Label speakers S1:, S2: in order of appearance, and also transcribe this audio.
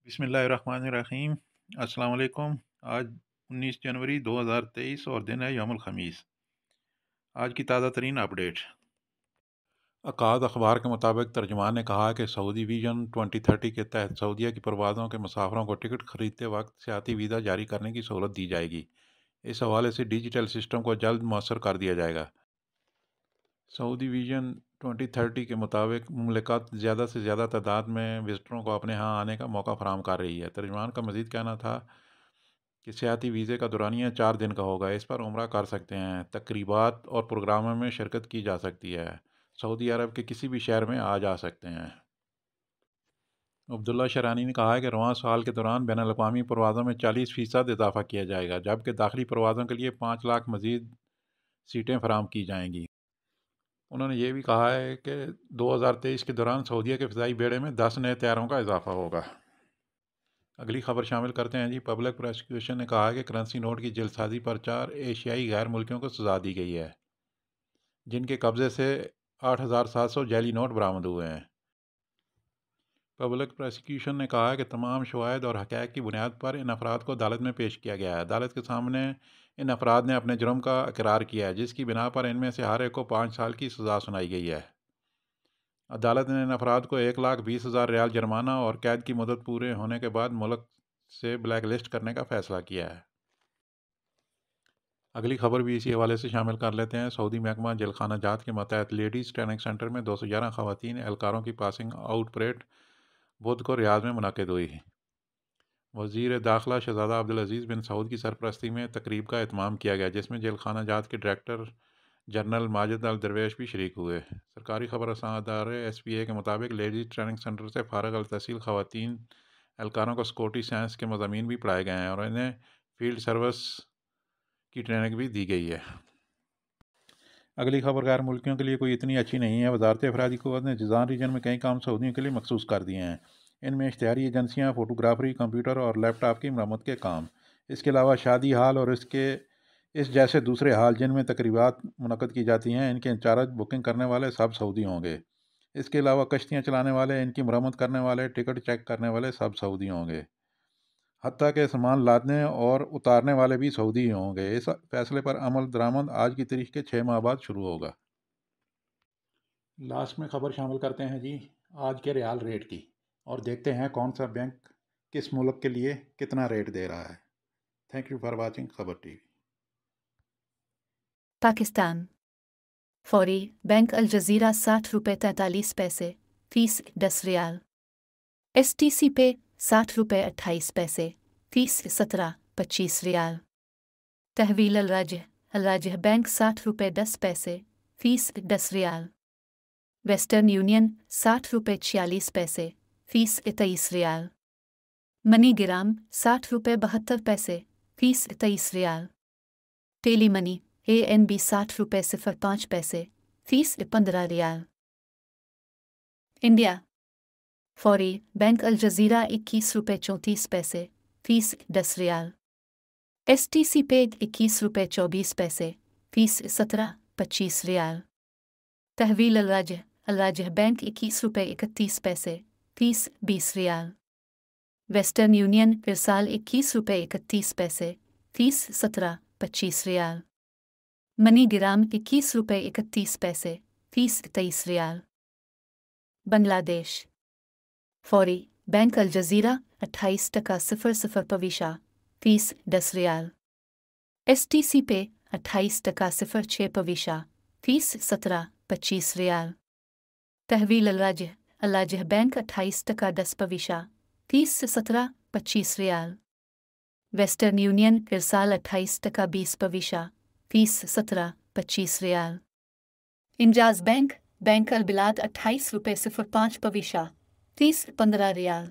S1: بسم اللہ الرحمن الرحیم۔ السلام علیکم۔ آج 19 جنوری 2023 اور دن ہے یوم الخمیس۔ آج کی تازہ ترین اپڈیٹ۔ عقاد اخبار کے مطابق ترجمان نے کہا کہ سعودی ویژن 2030 کے تحت سعودیہ کی پروازوں کے مسافروں کو ٹکٹ خریدتے وقت سیاحتی ویزا جاری کرنے کی سہولت دی جائے گی۔ اس حوالے سے ڈیجیٹل سسٹم کو جلد مؤثر کر دیا جائے گا۔ سعودی ویژن 2030 کے مطابق مملکت زیادہ سے زیادہ تعداد میں وزٹروں کو اپنے ہاں آنے کا موقع فراہم کر رہی ہے۔ ترجمان کا مزید کہنا تھا کہ سیاحتی ویزے کا دورانیہ 4 دن کا ہوگا۔ اس پر عمرہ کر سکتے ہیں، تقریبات اور پروگراموں میں شرکت کی جا سکتی ہے، سعودی عرب کے کسی بھی شہر میں آ جا سکتے ہیں۔ عبداللہ شرانی نے کہا ہے کہ رواں سال کے دوران بین الاقوامی پروازوں میں 40% اضافہ کیا جائے گا، جبکہ داخلی پروازوں کے لیے 5 لاکھ مزید سیٹیں فراہم کی جائیں گی۔ انہوں نے یہ بھی کہا ہے کہ 2023 کے دوران سعودیہ کے فضائی بیڑے میں 10 نئے طیاروں کا اضافہ ہوگا۔ اگلی خبر شامل کرتے ہیں پبلک پروسیکیوشن نے کہا کہ کرنسی نوٹ کی جعل سازی پر 4 ایشیائی غیر ملکیوں کو سزا دی گئی ہے، جن کے قبضے سے 8,700 جعلی نوٹ برآمد ہوئے ہیں۔ پبلک پروسیکیوشن نے کہا کہ تمام شواہد اور حقائق کی بنیاد پر ان افراد کو عدالت میں پیش کیا گیا ہے۔ عدالت کے سامنے ان افراد نے اپنے جرم کا اقرار کیا ہے، جس کی بنا پر ان میں سے ہر ایک کو 5 سال کی سزا سنائی گئی ہے۔ عدالت نے ان افراد کو 1,20,000 ریال جرمانہ اور قید کی مدت پورے ہونے کے بعد ملک سے بلیک لسٹ کرنے کا فیصلہ کیا ہے۔ اگلی خبر بھی اسی حوالے سے شامل کر لیتے ہیں۔ سعودی محکمہ جیل خانہ جات کے ماتحت لیڈیز ٹریننگ سینٹر میں 211 خواتین اہلکاروں کی پاسنگ آؤٹ پریڈ بدھ کو ریاض میں منعقد ہوئی۔ وزیر داخلہ شہزادہ عبدالعزیز بن سعود کی سرپرستی میں تقریب کا اہتمام کیا گیا، جس میں جیل خانہ جات کے ڈائریکٹر جنرل ماجد الدرویش بھی شریک ہوئے۔ سرکاری خبر رساں ادارے SPA کے مطابق لیڈیز ٹریننگ سینٹر سے فارغ التحصیل خواتین اہلکاروں کو سیکورٹی سائنس کے مضامین بھی پڑھائے گئے ہیں اور انہیں فیلڈ سروس کی ٹریننگ بھی دی گئی ہے۔ اگلی خبر غیر ملکیوں کے لیے کوئی اتنی اچھی نہیں ہے۔ وزارت افرادی قوت نے جازان ریجن میں کئی کام سعودیوں کے لیے مخصوص کر دیے ہیں۔ ان میں اشتہاری ایجنسیاں، فوٹوگرافری، کمپیوٹر اور لیپ ٹاپ کی مرمت کے کام۔ اس کے علاوہ شادی ہال اور اس جیسے دوسرے ہال جن میں تقریبات منعقد کی جاتی ہیں، ان کے انچارج بکنگ کرنے والے سب سعودی ہوں گے۔ اس کے علاوہ کشتیاں چلانے والے، ان کی مرمت کرنے والے، ٹکٹ چیک کرنے والے سب سعودی ہوں گے۔ حتیٰ کہ سامان لادنے اور اتارنے والے بھی سعودی ہی ہوں گے۔ اس فیصلے پر عمل درآمد آج کی تاریخ کے 6 ماہ بعد شروع ہوگا۔ لاسٹ میں خبر شامل کرتے ہیں آج کے ریال ریٹ کی، اور دیکھتے ہیں کون سا بینک کس ملک کے لیے کتنا ریٹ دے رہا ہے۔ تھینک یو فار واچنگ خبر TV۔
S2: پاکستان فوری بینک الجزیرہ 60 روپے 43 پیسے فیس 10 ریال۔ STC پے 60 روپے 28 پیسے فیس 17.25 ریال۔ تحویل الراجح بینک 60 روپے 10 پیسے فیس 10 ریال۔ ویسٹرن یونین 60 روپے 46 پیسے فیس 23 ریال۔ منی گرام 60 روپے 72 پیسے فیس 23 ریال۔ ٹیلی منی ANB 60 روپے 05 پیسے فیس 15 ریال۔ انڈیا فوری بینک الجزیرہ 21 روپے 34 پیسے فیس 10 ریال۔ STC پے 21 روپے 24 پیسے فیس 17.25 ریال۔ تحویل الراجح بینک 21 روپے 31 پیسے فیس 20 ریال۔ ویسٹرن یونین ارسال 21 روپے 31 پیسے فیس 17.25 ریال۔ منی گرام 21 روپے 31 پیسے فیس 23 ریال۔ بنگلہ دیش فوری بینک الجزیرہ 28.00 فیس 10 ریال۔ STC پے 28.06 فیس 17.25 ریال۔ تحویل الراجح بینک 28.10 فیس 17.25 ریال۔ ویسٹرن یونین ارسال 28.20 فیس 17.25 ریال۔ انجاز بینک البلاد 28 روپے 05 فیس 15 ریال۔